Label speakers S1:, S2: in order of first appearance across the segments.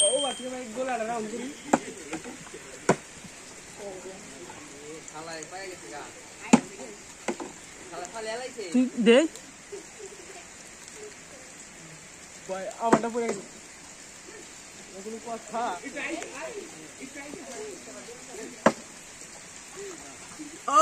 S1: ও বাকি ভাই গোলা রাউন্ড করি
S2: খালাই পাই গেছে গা খালা খালি আলাইছে
S1: দে ভাই আমারটা পড়ে গেছে এগুলো কথা ও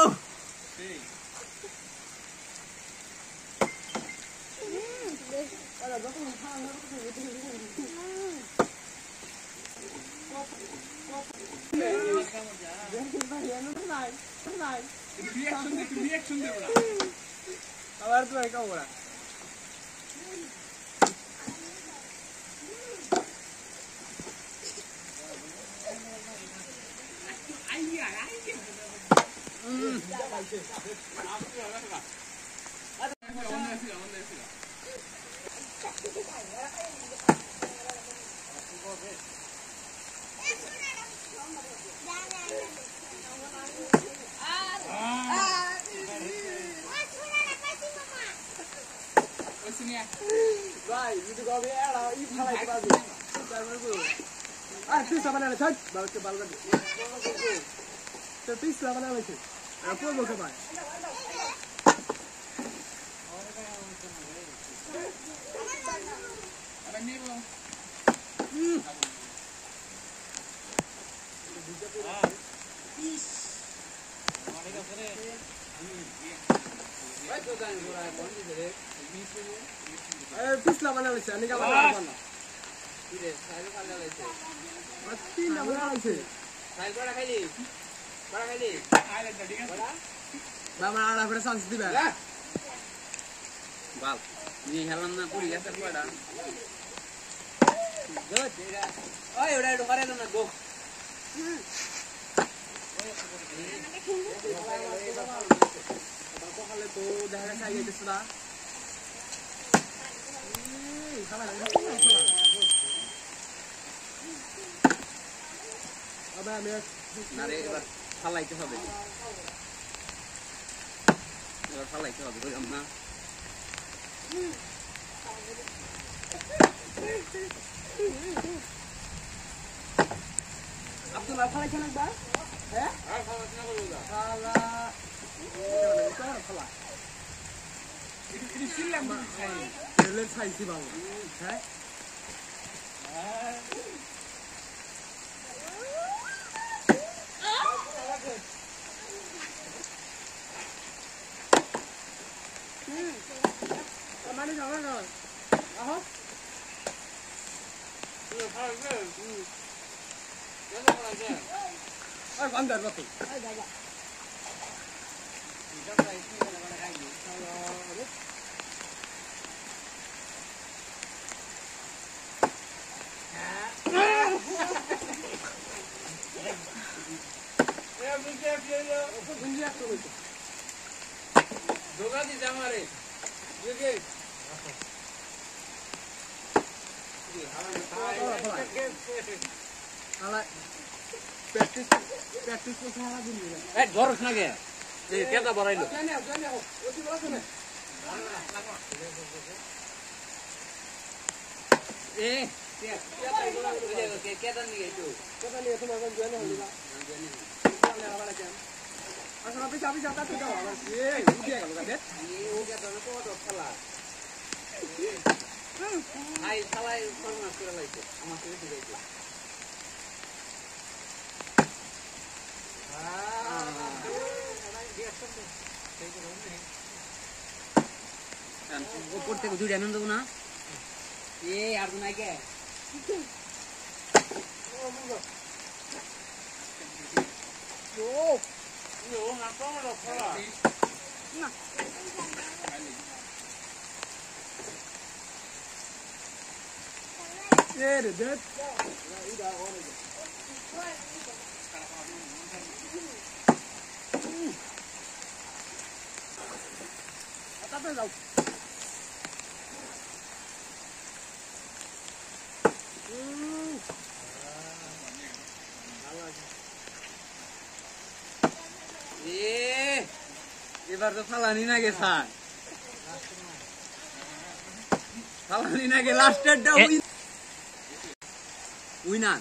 S1: আবার তো একা ওরা Vai, itu kau biar lah, ini halai kita tu. Jangan tu. Tu sama nak cakap, baru ke baru lagi. Tu sama nak cakap. Apa mau kau buat? Ada ni belum? पिछला बना ले छे निका बना बना इरे साइल खाला ले छे मस्ती ना बना ले छे साइल बड़ा खाइली आले डडी का बड़ा बाबा आला फिर सांस दिबे बाल ni helan na puri gase bada go tega oy oda edu kare na go সকালে তো দেখা গেছে আগে গেছে না খাবার আবার আমি না রে এবার ফালাইতে হবে বুঝলাম না আব্দুল্লাহ ফালাইছেন একবার হ্যাঁ আর ফালাইছেন না বলবা ফালা ini silam Let's say si bang. Hai. Mana jangan kan? Aha. Ini paling ke. Jangan paling ke. Ay, bandar betul. Ay, dah. Jangan lagi nak lagi. Kalau धोखा दी हमारे ये प्रैक्टिस को सारा दिन ए जोरस ना के ये केदा बराइलो ए केदा नहीं तो केदा नहीं तो मगन जोने होगा जोने वाला क्या আসলে আপনি চাবি যাতা থেকে হবে এই উঠে গেল গাদে এই ওকে তো কত খেলা আই শালাই ফরমাস করে লাইছে আমার থেকে ঠিক আছে উপর থেকে জুড়ে আনন্দ না এ আর তো নাই কে ও No, una cámara para. No. Yeah, the dead. Apa tu? এবার তো ফালানি না গেছান
S2: খালানি নাকি লাস্টেরটা উইনার